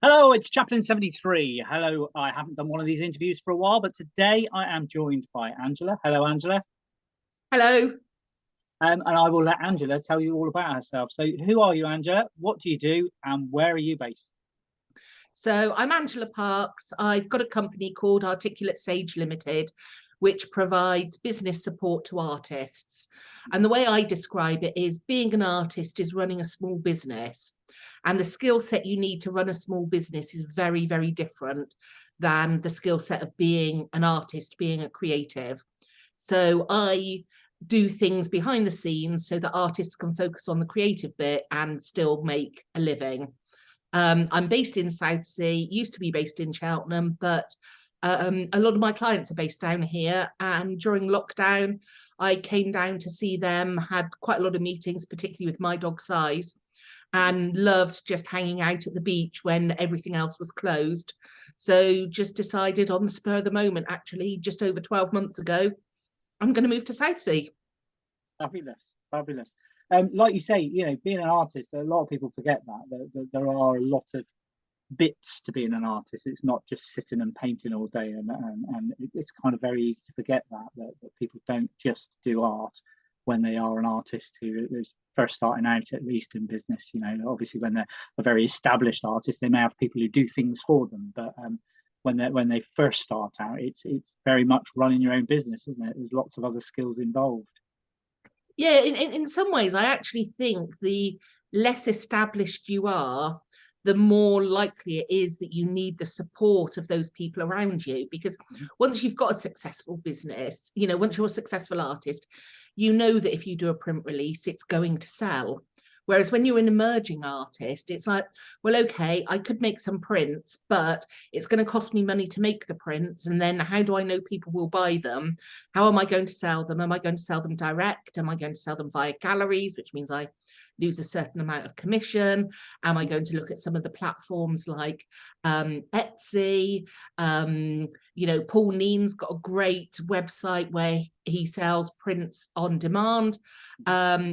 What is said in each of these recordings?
Hello, it's Chaplin 73. Hello, I haven't done one of these interviews for a while, but today I am joined by Angela. Hello, Angela. Hello. And I will let Angela tell you all about herself. So, who are you, Angela? What do you do? And where are you based? So I'm Angela Parks. I've got a company called Articulate Sage Limited, which provides business support to artists. And the way I describe it is being an artist is running a small business. And the skill set you need to run a small business is very, very different than the skill set of being an artist, being a creative. So I do things behind the scenes so that artists can focus on the creative bit and still make a living. I'm based in Southsea, used to be based in Cheltenham, but a lot of my clients are based down here. And during lockdown, I came down to see them, had quite a lot of meetings, particularly with my dog Size, and loved just hanging out at the beach when everything else was closed. So just decided on the spur of the moment, actually, just over 12 months ago, I'm going to move to Southsea. Fabulous, fabulous. Like you say, being an artist, a lot of people forget that there are a lot of bits to being an artist. It's not just sitting and painting all day, and it's kind of very easy to forget that people don't just do art when they are an artist who is first starting out, at least in business. Obviously when they're a very established artist, they may have people who do things for them, but when they first start out, it's very much running your own business, isn't it? There's lots of other skills involved. Yeah, in some ways, I actually think the less established you are, the more likely it is that you need the support of those people around you. Because once you've got a successful business, once you're a successful artist, you know that if you do a print release, it's going to sell. Whereas when you're an emerging artist, it's like, well, okay, I could make some prints, but it's going to cost me money to make the prints. And then how do I know people will buy them? How am I going to sell them? Am I going to sell them direct? Am I going to sell them via galleries, which means I lose a certain amount of commission? Am I going to look at some of the platforms like Etsy? Paul Neen's got a great website where he sells prints on demand,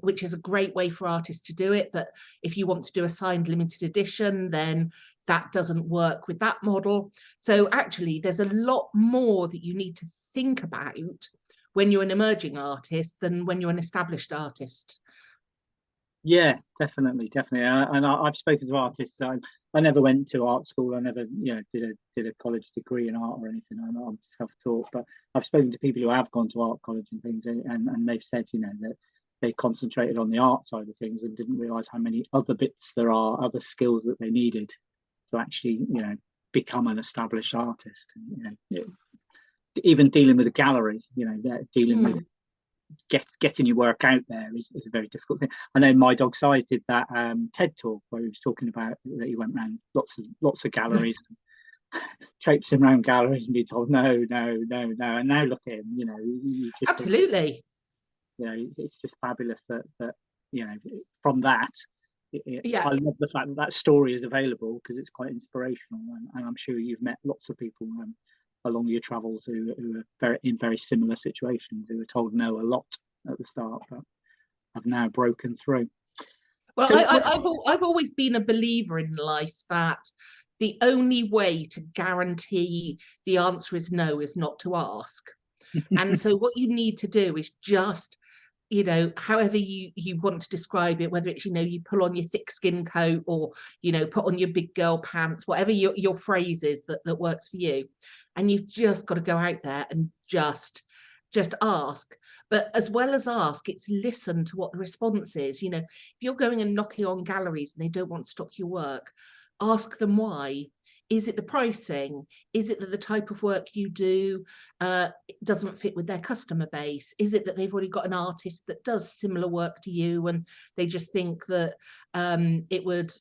which is a great way for artists to do it. But if you want to do a signed limited edition, then that doesn't work with that model. So actually, there's a lot more that you need to think about when you're an emerging artist than when you're an established artist. Yeah, definitely. I've spoken to artists. I never went to art school. I never, did a college degree in art or anything. I'm self-taught, but I've spoken to people who have gone to art college and things, and they've said, that they concentrated on the art side of things and didn't realize how many other bits there are, other skills that they needed to actually, become an established artist. Even dealing with a gallery, dealing with getting your work out there is a very difficult thing. I know my dog Size did that TED talk where he was talking about that he went around lots of galleries, traipsing around galleries and be told no, and now look at him. Absolutely. It's just fabulous that from that. Yeah. I love the fact that story is available because it's quite inspirational, and I'm sure you've met lots of people along your travels who are in very similar situations, who were told no a lot at the start, but have now broken through. Well, so I've always been a believer in life that the only way to guarantee the answer is no is not to ask. And so what you need to do is just, however you want to describe it, whether it's, you pull on your thick skin coat or, put on your big girl pants, whatever your phrase is that works for you. And you've just got to go out there and just ask. But as well as ask, it's listen to what the response is. If you're going and knocking on galleries and they don't want to stock your work, ask them why. Is it the pricing? Is it that the type of work you do doesn't fit with their customer base? Is it that they've already got an artist that does similar work to you and they just think that it would,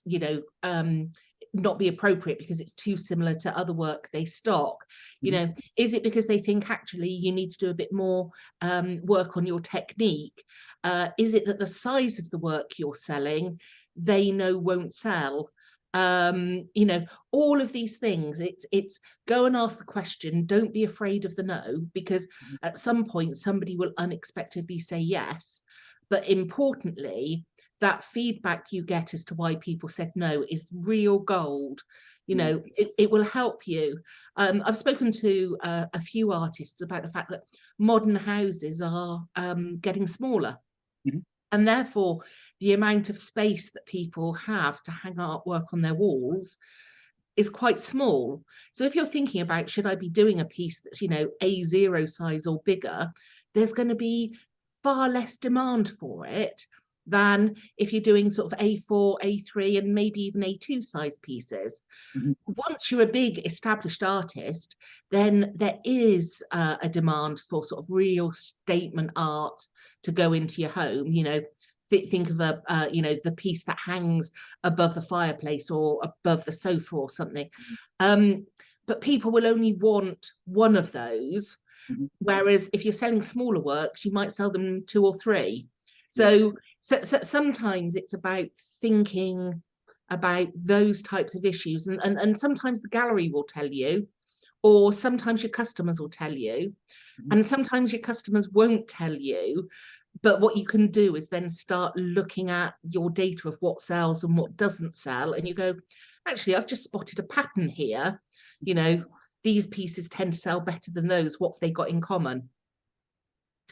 not be appropriate because it's too similar to other work they stock? Is it because they think actually you need to do a bit more work on your technique? Is it that the size of the work you're selling they know won't sell? All of these things, it's go and ask the question. Don't be afraid of the no, because at some point somebody will unexpectedly say yes. But importantly, that feedback you get as to why people said no is real gold. You know, it will help you. I've spoken to a few artists about the fact that modern houses are getting smaller. And therefore, the amount of space that people have to hang artwork on their walls is quite small. So if you're thinking about, should I be doing a piece that's, you know, A0 size or bigger, there's going to be far less demand for it than if you're doing sort of A4, A3, and maybe even A2 size pieces. Once you're a big established artist, then there is a demand for sort of real statement art to go into your home. You know, think of a you know, the piece that hangs above the fireplace or above the sofa or something. But people will only want one of those, whereas if you're selling smaller works, you might sell them 2 or 3. So sometimes it's about thinking about those types of issues, and sometimes the gallery will tell you, or sometimes your customers will tell you, and sometimes your customers won't tell you. But what you can do is then start looking at your data of what sells and what doesn't sell, and you go, actually, I've just spotted a pattern here. You know, these pieces tend to sell better than those. What have they got in common?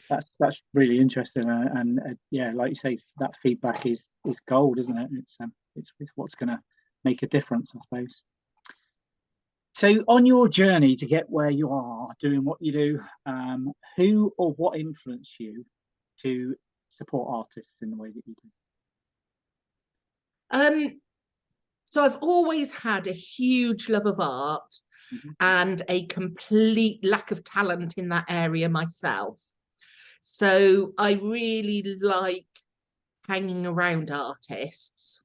That's really interesting, and yeah, like you say, that feedback is gold, isn't it? It's what's going to make a difference, I suppose. So on your journey to get where you are doing what you do, who or what influenced you to support artists in the way that you do? So I've always had a huge love of art and a complete lack of talent in that area myself. So I really like hanging around artists.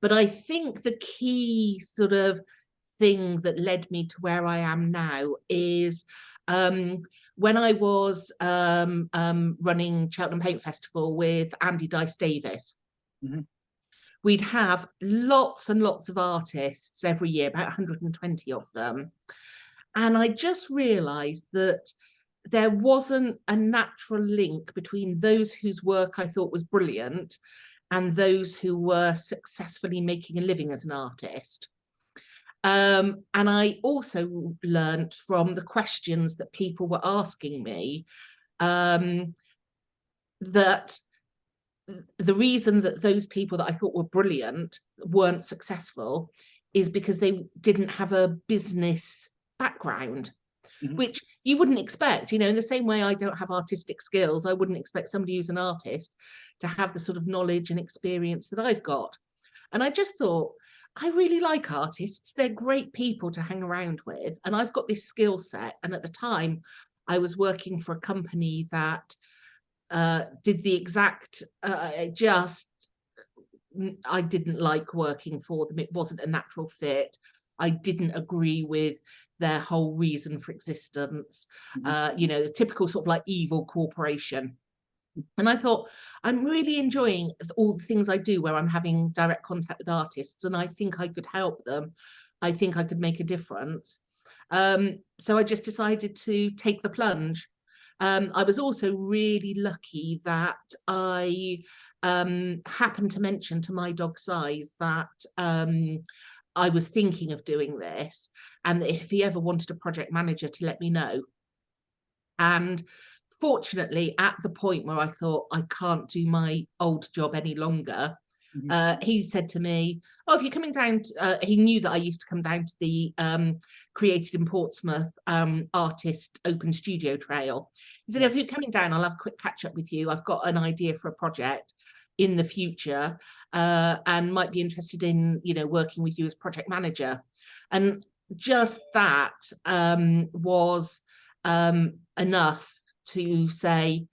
But I think the key sort of thing that led me to where I am now is when I was running Cheltenham Paint Festival with Andy Dice Davis. We'd have lots and lots of artists every year, about 120 of them. And I just realized that there wasn't a natural link between those whose work I thought was brilliant and those who were successfully making a living as an artist. And I also learned from the questions that people were asking me that the reason that those people that I thought were brilliant weren't successful is because they didn't have a business background, which you wouldn't expect. You know, in the same way I don't have artistic skills, I wouldn't expect somebody who's an artist to have the sort of knowledge and experience that I've got. And I just thought, I really like artists. They're great people to hang around with. And I've got this skill set. And at the time, I was working for a company that did the exact, I didn't like working for them. It wasn't a natural fit. I didn't agree with their whole reason for existence. You know, the typical sort of like evil corporation. And I thought, I'm really enjoying all the things I do where I'm having direct contact with artists, and I think I could help them. I think I could make a difference. So I just decided to take the plunge. I was also really lucky that I happened to mention to my dog Size that I was thinking of doing this, and if he ever wanted a project manager to let me know. And fortunately, at the point where I thought I can't do my old job any longer, he said to me, oh, if you're coming down, he knew that I used to come down to the Created in Portsmouth artist open studio trail. He said, if you're coming down, I'll have a quick catch up with you. I've got an idea for a project in the future and might be interested in, you know, working with you as project manager. And just that was enough to say,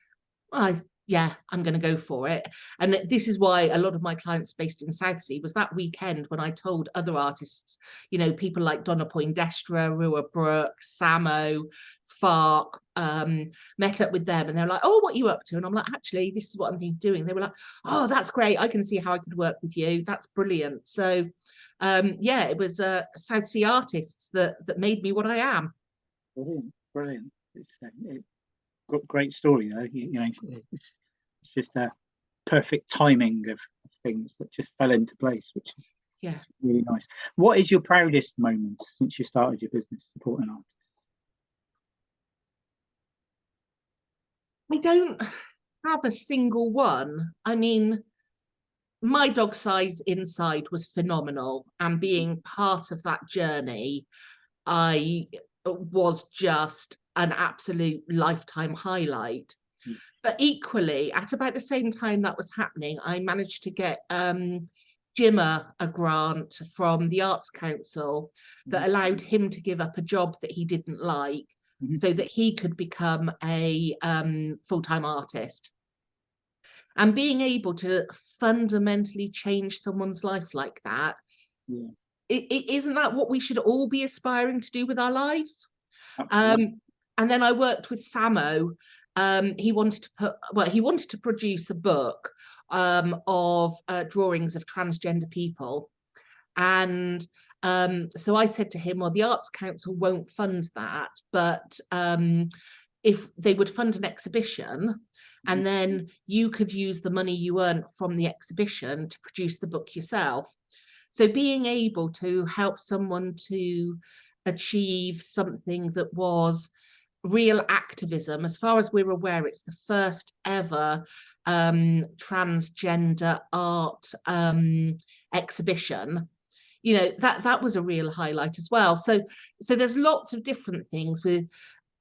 well, yeah, I'm going to go for it. And this is why a lot of my clients based in Southsea was that weekend when I told other artists, you know, people like Donna Poindexter, Rua Brooks, Samo, Fark, met up with them, and they're like, oh, what are you up to? And I'm like, actually, this is what I'm doing. They were like, oh, that's great. I can see how I could work with you. That's brilliant. So yeah, it was Southsea artists that made me what I am. Brilliant. It's great story though. You know, it's just a perfect timing of things that just fell into place, which is really nice. What is your proudest moment since you started your business supporting artists? I don't have a single one. I mean, my dog size inside was phenomenal, and being part of that journey, I was just an absolute lifetime highlight. But equally, at about the same time that was happening, I managed to get Jimmer a grant from the Arts Council that allowed him to give up a job that he didn't like so that he could become a full-time artist. And being able to fundamentally change someone's life like that, isn't that what we should all be aspiring to do with our lives? And then I worked with Samo. He wanted to produce a book of drawings of transgender people. And so I said to him, well, the Arts Council won't fund that, but if they would fund an exhibition, and then you could use the money you earned from the exhibition to produce the book yourself. So being able to help someone to achieve something that was real activism, as far as we're aware, it's the first ever transgender art exhibition. You know, that was a real highlight as well. So there's lots of different things with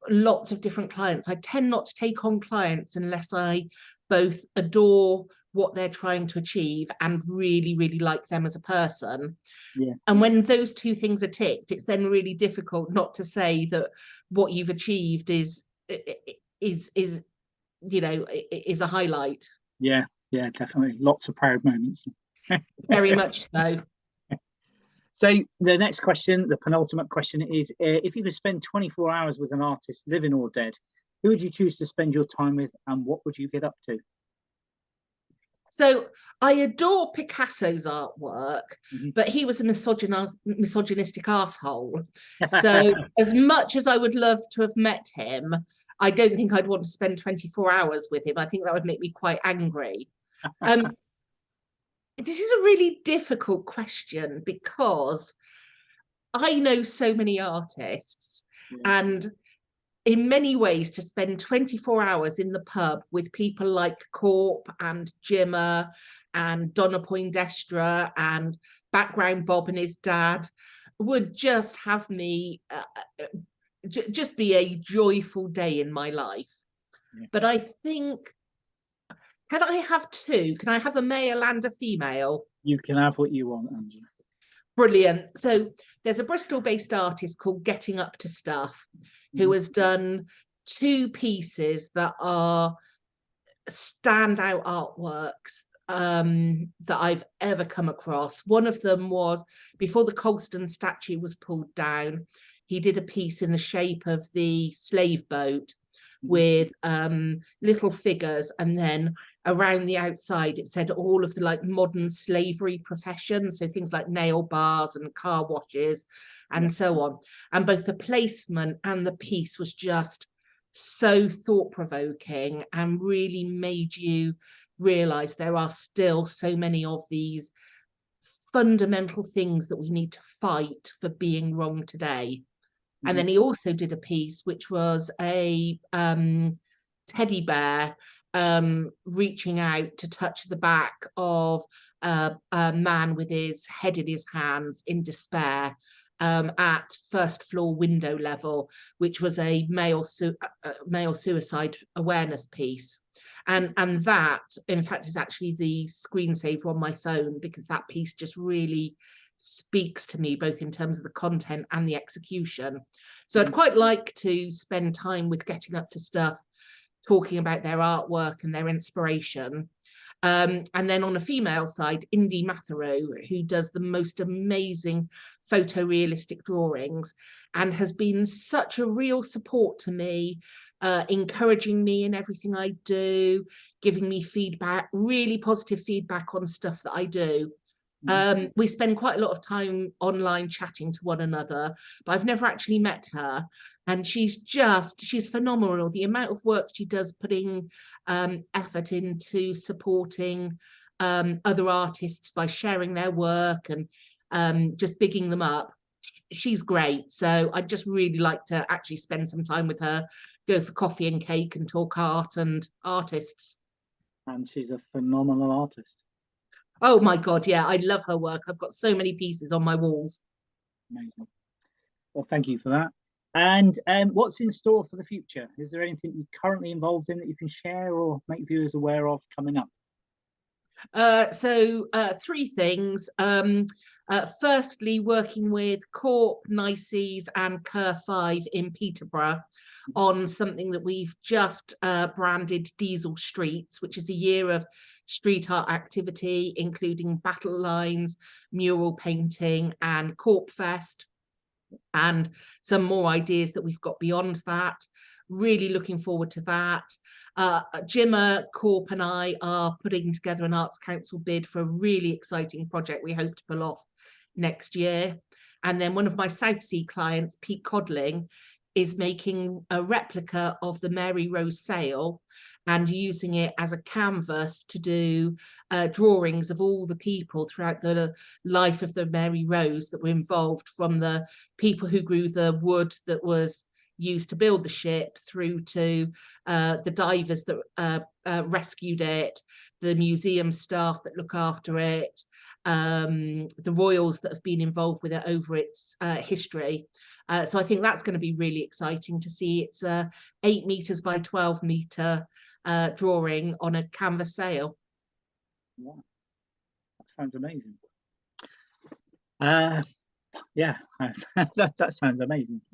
lots of different clients. I tend not to take on clients unless I both adore what they're trying to achieve and really, really like them as a person. And when those two things are ticked, it's then really difficult not to say that what you've achieved is you know, is a highlight. Yeah, definitely. Lots of proud moments. Very much so. So the next question, the penultimate question is, if you could spend 24 hours with an artist, living or dead, who would you choose to spend your time with, and what would you get up to? So I adore Picasso's artwork, but he was a misogynistic asshole. So as much as I would love to have met him, I don't think I'd want to spend 24 hours with him. I think that would make me quite angry. This is a really difficult question because I know so many artists, and in many ways to spend 24 hours in the pub with people like Corp and Jimmer and Donna Poindexter and Background Bob and his dad would just have me just be a joyful day in my life. But I think, can I have two? Can I have a male and a female? You can have what you want, Angela. Brilliant. So there's a Bristol-based artist called Getting Up to Stuff who has done two pieces that are standout artworks that I've ever come across. One of them was before the Colston statue was pulled down. He did a piece in the shape of the slave boat with little figures, and then around the outside it said all of the like modern slavery professions, so things like nail bars and car washes and so on. And both the placement and the piece was just so thought-provoking and really made you realize there are still so many of these fundamental things that we need to fight for being wrong today. And then he also did a piece which was a teddy bear reaching out to touch the back of a man with his head in his hands in despair at first floor window level, which was a male suicide awareness piece. And that, in fact, is actually the screensaver on my phone, because that piece just really speaks to me, both in terms of the content and the execution. So I'd quite like to spend time with Getting Up to Stuff, talking about their artwork and their inspiration. And then on a female side, Indy Matherow, who does the most amazing photorealistic drawings and has been such a real support to me, encouraging me in everything I do, giving me feedback, really positive feedback on stuff that I do. We spend quite a lot of time online chatting to one another, but I've never actually met her. And she's phenomenal. The amount of work she does putting effort into supporting other artists by sharing their work and just bigging them up. She's great. So I'd just really like to actually spend some time with her, go for coffee and cake and talk art and artists. And she's a phenomenal artist. Oh my God, yeah, I love her work. I've got so many pieces on my walls. Amazing. Well, thank you for that. And what's in store for the future? Is there anything you're currently involved in that you can share or make viewers aware of coming up? So three things. Firstly, working with Corp, Nices and Cur 5 in Peterborough on something that we've just branded Diesel Streets, which is a year of street art activity, including battle lines, mural painting and Corp Fest, and some more ideas that we've got beyond that. Really looking forward to that. Jimmer, Corp and I are putting together an Arts Council bid for a really exciting project we hope to pull off next year. And then one of my Southsea clients, Pete Codling, is making a replica of the Mary Rose sail and using it as a canvas to do drawings of all the people throughout the life of the Mary Rose that were involved, from the people who grew the wood that was used to build the ship through to the divers that rescued it, the museum staff that look after it, the royals that have been involved with it over its history. So I think that's going to be really exciting to see. It's a 8 meters by 12 meter drawing on a canvas sail. Wow, that sounds amazing. Yeah, that sounds amazing.